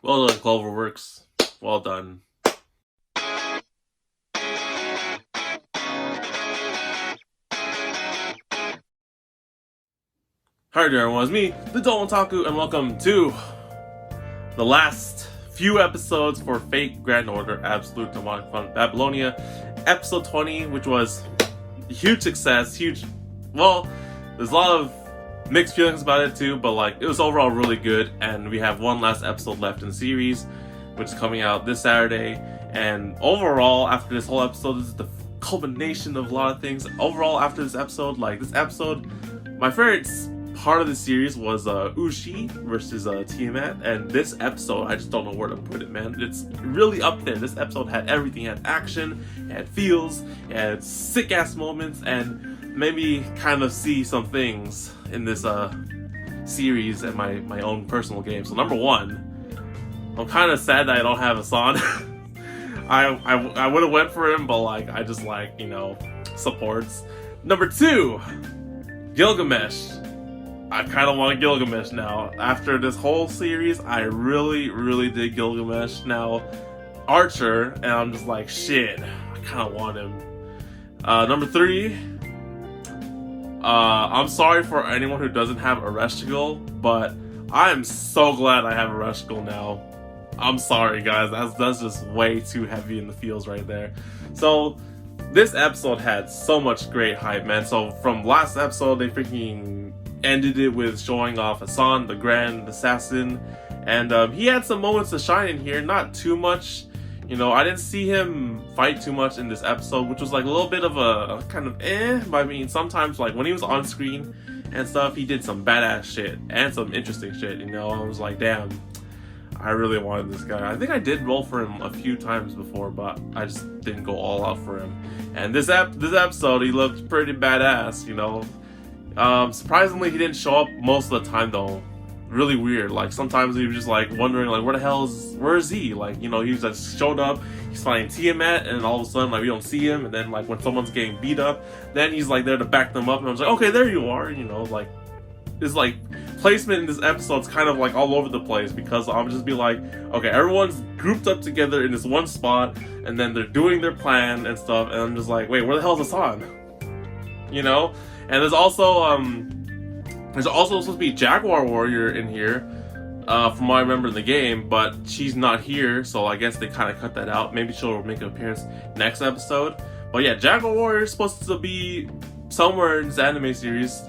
Well done, Cloverworks. Well done. Hi there, everyone. It's me, the Dolan Taku, and welcome to the last few episodes for Fate Grand Order Absolute Demonic Fun Babylonia, episode 20, which was a huge success. Well, there's a lot of mixed feelings about it too, but it was overall really good. And we have one last episode left in the series, which is coming out this Saturday. And overall, after this whole episode, this is the culmination of a lot of things. Overall, after this episode, my favorite part of the series was Ushi versus Tiamat, and this episode, I just don't know where to put it, man. It's really up there. This episode had everything. It had action, it had feels, it had sick ass moments, and made me kind of see some things in this series and my own personal game. So number one, I'm kind of sad that I don't have Hassan. I would have went for him, but I just supports. Number two, Gilgamesh. I kind of want Gilgamesh now. After this whole series, I really did Gilgamesh. Now, Archer, and I'm just like, shit, I kind of want him. Number three, I'm sorry for anyone who doesn't have Ereshkigal, but I'm so glad I have Ereshkigal now. I'm sorry, guys. That's just way too heavy in the feels right there. So, this episode had so much great hype, man. So, from last episode, they freaking ended it with showing off Hassan, the Grand Assassin, and he had some moments to shine in here, not too much. I didn't see him fight too much in this episode, which was a little bit of a kind of but I mean, sometimes when he was on screen and stuff, he did some badass shit and some interesting shit. I was like, damn, I really wanted this guy. I think I did roll for him a few times before, but I just didn't go all out for him. And this episode, he looked pretty badass. Surprisingly, he didn't show up most of the time though. Really weird. Sometimes he was just wondering where is he? He just showed up, he's fighting Tiamat, and all of a sudden we don't see him, and then when someone's getting beat up, then he's there to back them up, and I was like, okay, there you are. His placement in this episode's kind of all over the place, because I'm just be okay, everyone's grouped up together in this one spot, and then they're doing their plan and stuff, and I'm just wait, where the hell's Hassan? And there's also supposed to be Jaguar Warrior in here, from what I remember in the game, but she's not here, so I guess they kind of cut that out. Maybe she'll make an appearance next episode. But yeah, Jaguar Warrior is supposed to be somewhere in this anime series.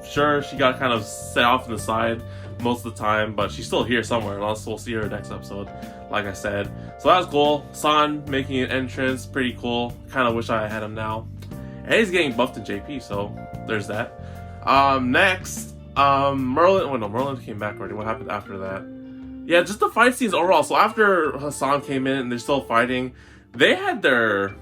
Sure, she got kind of set off in the side most of the time, but she's still here somewhere, and also we'll see her next episode, like I said. So that was cool. San making an entrance, pretty cool. Kind of wish I had him now. And he's getting buffed in JP, so there's that. Next, Merlin. Oh no, Merlin came back already. What happened after that? Yeah, just the fight scenes overall. So after Hassan came in and they're still fighting, they had a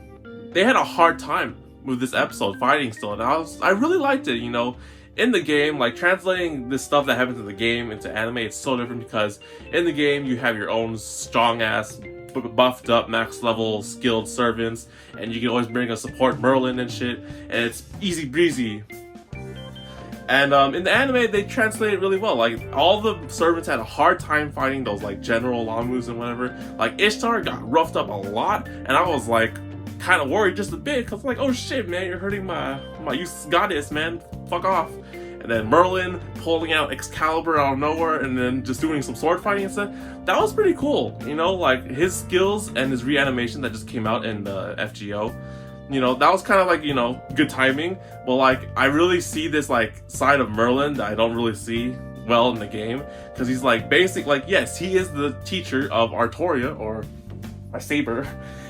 hard time with this episode fighting still, and I really liked it. In the game, translating this stuff that happens in the game into anime, it's so different, because in the game you have your own strong ass, buffed up, max level skilled servants, and you can always bring a support Merlin and shit, and it's easy breezy. And in the anime, they translate it really well. All the servants had a hard time fighting those General Lamus and whatever. Ishtar got roughed up a lot, and I was kind of worried just a bit, because oh shit, man, you're hurting my goddess, man, fuck off. And then Merlin pulling out Excalibur out of nowhere, and then just doing some sword fighting and stuff. That was pretty cool. His skills and his reanimation that just came out in the FGO. That was kind of good timing. But I really see this side of Merlin that I don't really see well in the game, because he's yes, he is the teacher of Artoria, or my saber.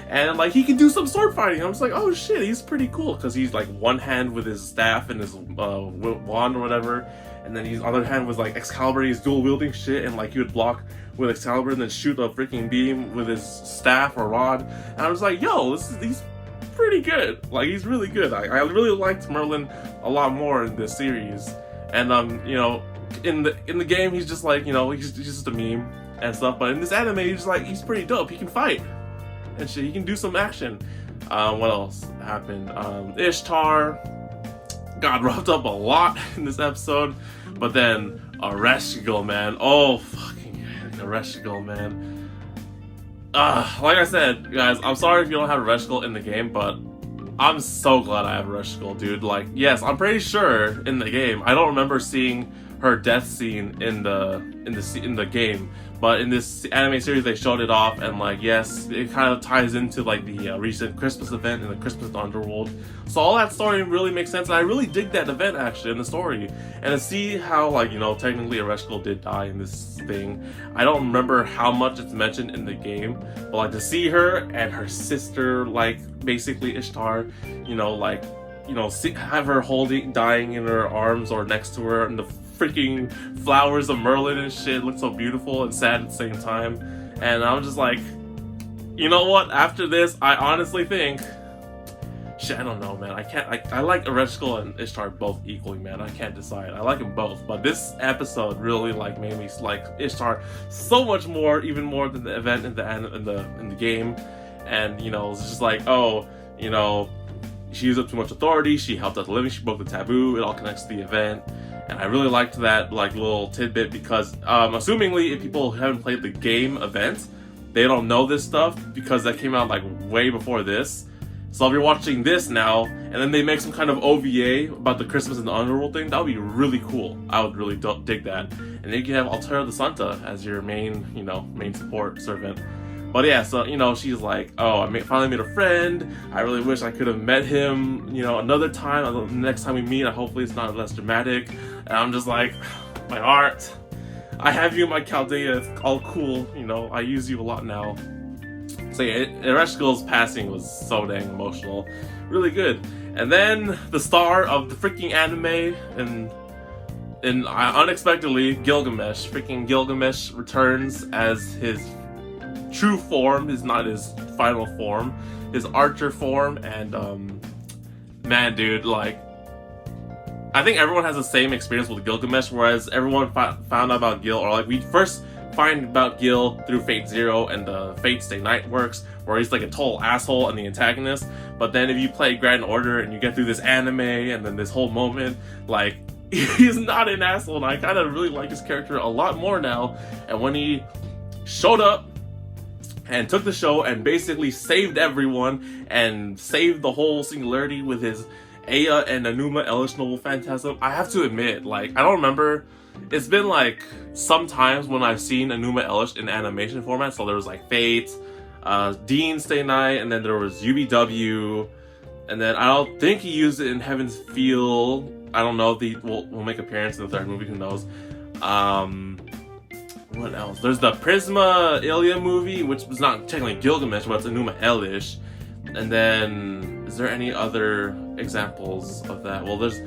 And he can do some sword fighting. I'm just oh shit, he's pretty cool, because he's one hand with his staff and his wand or whatever, and then his other hand was Excalibur. He's dual wielding shit, and he would block with Excalibur and then shoot a freaking beam with his staff or rod. And I was yo, he's pretty good. He's really good. I really liked Merlin a lot more in this series. And in the game he's just he's just a meme and stuff, but in this anime he's pretty dope. He can fight and shit. He can do some action. What else happened? Ishtar got roughed up a lot in this episode, but then Ereshkigal, man, oh fucking Ereshkigal, man. Like I said, guys, I'm sorry if you don't have Ereshkigal in the game, but I'm so glad I have Ereshkigal, dude. Like, yes, I'm pretty sure in the game, I don't remember seeing her death scene in the game, but in this anime series they showed it off, and like, yes, it kind of ties into like the recent Christmas event in the Christmas Underworld. So all that story really makes sense, and I really dig that event actually in the story. And to see how, like, you know, technically Ereshkigal did die in this thing. I don't remember how much it's mentioned in the game, but like to see her and her sister, like basically Ishtar, you know, like, you know, have her dying in her arms or next to her, and the freaking flowers of Merlin and shit look so beautiful and sad at the same time. And I'm just like, you know what? After this, I honestly think, shit, I don't know, man. I like Ereshkigal and Ishtar both equally, man. I can't decide. I like them both, but this episode really like made me like Ishtar so much more, even more than the event in the game. And you know, it's just like, oh, you know, she used up too much authority. She helped out the living. She broke the taboo. It all connects to the event. And I really liked that like little tidbit because assumingly if people haven't played the game event, they don't know this stuff because that came out like way before this. So if you're watching this now and then they make some kind of OVA about the Christmas and the Underworld thing, that would be really cool. I would really dig that. And then you can have Altera the Santa as your main, you know, main support servant. But yeah, so, you know, she's like, oh, I finally made a friend. I really wish I could have met him, you know, another time. The next time we meet, hopefully it's not less dramatic. And I'm just like, my heart, I have you in my Chaldea. It's all cool, you know, I use you a lot now. So yeah, Ereshkigal's passing was so dang emotional. Really good. And then the star of the freaking anime and unexpectedly, Gilgamesh. Freaking Gilgamesh returns as his true form, is not his final form, his archer form. And man, dude, like, I think everyone has the same experience with Gilgamesh, whereas everyone found out about Gil, or like we first find about Gil through Fate Zero and the Fate Stay Night works, where he's like a total asshole and the antagonist. But then if you play Grand Order and you get through this anime and then this whole moment, like, he's not an asshole, and I kind of really like his character a lot more now. And when he showed up and took the show and basically saved everyone and saved the whole singularity with his Aya and Enuma Elish Noble Phantasm, I have to admit, like, I don't remember, it's been like some times when I've seen Enuma Elish in animation format. So there was like Fate, Dean Stay Night, and then there was UBW, and then I don't think he used it in Heaven's Feel. I don't know if he will make appearance in the third movie, who knows. What else? There's the Prisma Ilya movie, which was not technically Gilgamesh, but it's Enuma Elish. And then, is there any other examples of that? Well, there's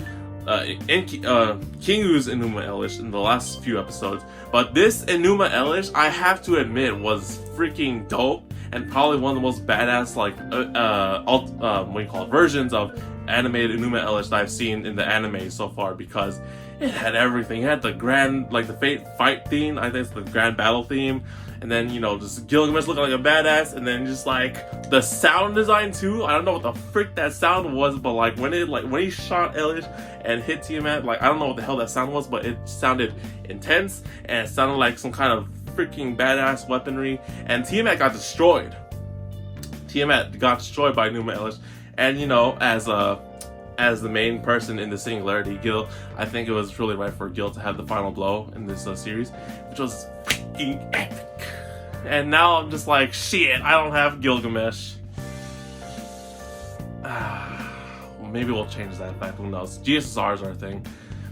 Kingu's Enuma Elish in the last few episodes. But this Enuma Elish, I have to admit, was freaking dope, and probably one of the most badass, like, what do you call it, versions of animated Enuma Elish that I've seen in the anime so far, because it had everything. It had the grand, like, the Fate fight theme, I think it's the grand battle theme, and then, you know, just Gilgamesh looking like a badass, and then just like the sound design too. I don't know what the frick that sound was, but like when he shot Elish and hit Tiamat, like, I don't know what the hell that sound was, but it sounded intense and it sounded like some kind of freaking badass weaponry. And Tiamat got destroyed. Tiamat got destroyed by Enuma Elish, and you know, as the main person in the singularity, Gil, I think it was really right for Gil to have the final blow in this series, which was freaking epic. And now I'm just like, shit, I don't have Gilgamesh. Well, maybe we'll change that back, who knows. GSSRs are a thing.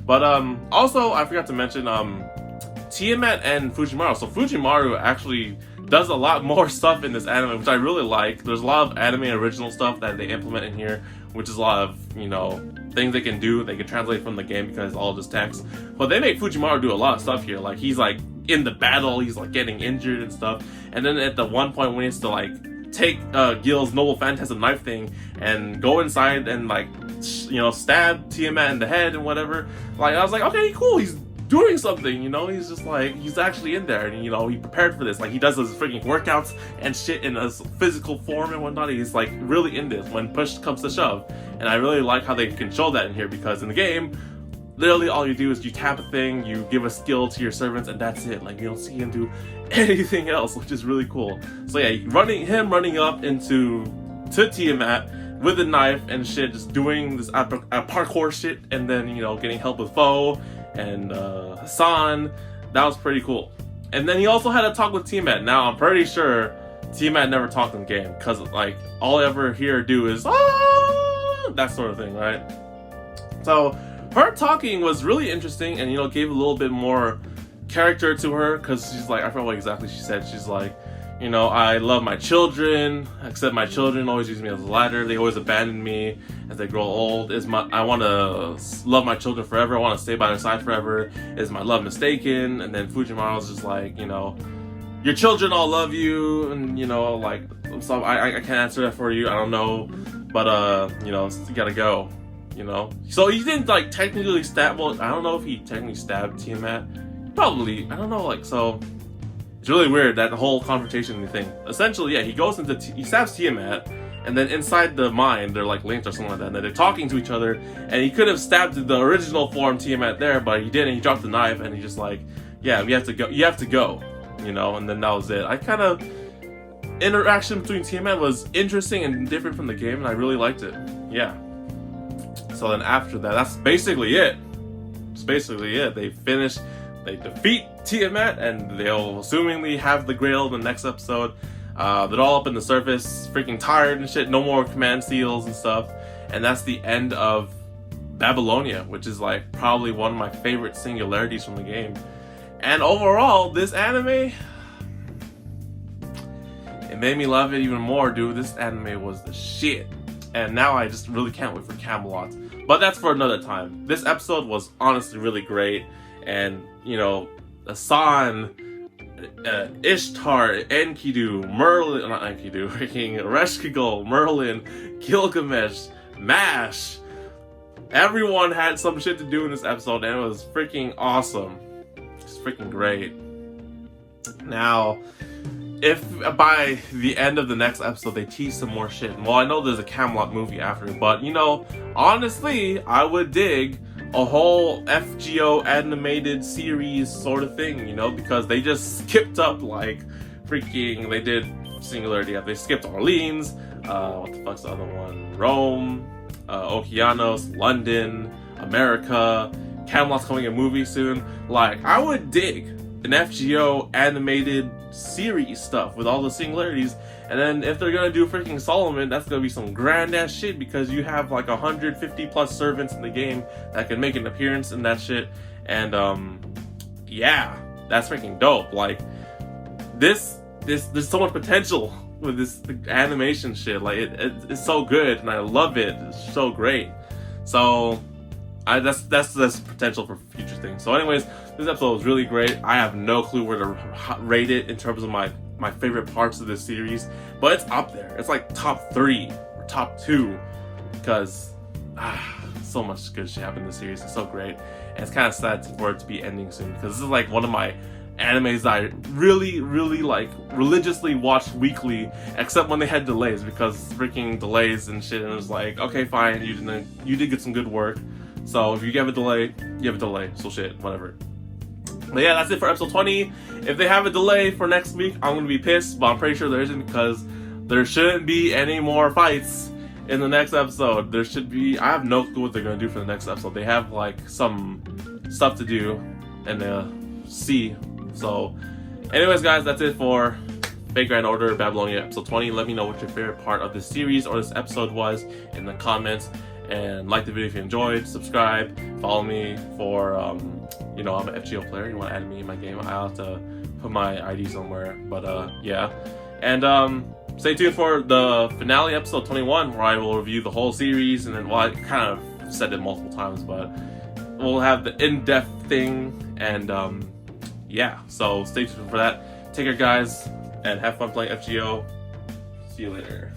But also, I forgot to mention Tiamat and Fujimaru. So Fujimaru actually does a lot more stuff in this anime, which I really like. There's a lot of anime original stuff that they implement in here, which is a lot of, you know, things they can do. They can translate from the game because it's all just text. But they make Fujimaru do a lot of stuff here. Like, he's like in the battle, he's like getting injured and stuff. And then at the one point when he has to like take Gil's Noble Phantasm knife thing and go inside and like, you know, stab Tiamat in the head and whatever. Like, I was like, okay, cool, he's doing something, you know, he's just like, he's actually in there, and you know, he prepared for this. Like, he does his freaking workouts and shit in his physical form and whatnot. He's like really in this when push comes to shove, and I really like how they can show that in here, because in the game, literally all you do is you tap a thing, you give a skill to your servants, and that's it. Like, you don't see him do anything else, which is really cool. So yeah, running up to Tiamat with a knife and shit, just doing this parkour shit, and then, you know, getting help with Foe and Hassan. That was pretty cool. And then he also had a talk with Tiamat. Now I'm pretty sure Tiamat never talked in the game, because like all I ever hear her do is that sort of thing, right? So her talking was really interesting, and, you know, gave a little bit more character to her, because she's like, I forgot what exactly she said. She's like, you know, I love my children, except my children always use me as a ladder. They always abandon me as they grow old. I want to love my children forever. I want to stay by their side forever. Is my love mistaken? And then Fujimaro's just like, you know, your children all love you, and, you know, like, so I can't answer that for you. I don't know, but you know, you gotta go. You know, so he didn't like technically stab. Well, I don't know if he technically stabbed Tiamat. Probably, I don't know. Like, so it's really weird, that whole confrontation thing. Essentially, yeah, he goes into he stabs Tiamat, and then inside the mine they're like linked or something like that. And then they're talking to each other, and he could have stabbed the original form Tiamat there, but he didn't. He dropped the knife, and he just like, yeah, we have to go. You have to go. You know, and then that was it. Interaction between Tiamat was interesting and different from the game, and I really liked it. Yeah. So then after that, that's basically it. It's basically it. They defeat Tiamat, and they'll assumingly have the Grail in the next episode. They're all up in the surface, freaking tired and shit. No more command seals and stuff. And that's the end of Babylonia, which is like probably one of my favorite singularities from the game. And overall, this anime, it made me love it even more, dude. This anime was the shit. And now I just really can't wait for Camelot. But that's for another time. This episode was honestly really great. And, you know, Hassan, Ishtar, Enkidu, Merlin, not Enkidu, freaking Ereshkigal, Merlin, Gilgamesh, Mash. Everyone had some shit to do in this episode, and it was freaking awesome. It's freaking great. Now, if by the end of the next episode they tease some more shit, well, I know there's a Camelot movie after, but, you know, honestly, I would dig a whole FGO animated series sort of thing, you know, because they just skipped up like freaking, they did Singularity, they skipped Orleans, what the fuck's the other one, Rome, Okeanos, London, America, Camelot's coming a movie soon. Like, I would dig an FGO animated series stuff with all the singularities. And then if they're gonna do freaking Solomon, that's gonna be some grand ass shit, because you have like 150 plus servants in the game that can make an appearance in that shit. And yeah, that's freaking dope. Like, there's so much potential with this animation shit. Like, it's so good, and I love it. It's so great. So that's potential for future things. So anyways, this episode was really great. I have no clue where to rate it in terms of my favorite parts of this series, but it's up there. It's like top 3 or top 2, because so much good shit happened in this series. It's so great, and it's kind of sad for it to be ending soon, because this is like one of my animes that I really like religiously watched weekly, except when they had delays, because freaking delays and shit, and it was like, okay, fine, you did get some good work, so if you have a delay, you have a delay, so shit, whatever. But yeah, that's it for episode 20. If they have a delay for next week, I'm gonna be pissed, but I'm pretty sure there isn't, because there shouldn't be any more fights in the next episode. There should be, I have no clue what they're gonna do for the next episode. They have like some stuff to do and see. So anyways, guys, that's it for Fate Grand Order Babylonia episode 20. Let me know what your favorite part of this series or this episode was in the comments, and like the video if you enjoyed. Subscribe, follow me for you know, I'm an FGO player. You want to add me in my game, I'll have to put my ID somewhere, but yeah. And stay tuned for the finale episode 21, where I will review the whole series. And then, well, I kind of said it multiple times, but we'll have the in-depth thing. And yeah, so stay tuned for that. Take care, guys, and have fun playing FGO. See you later.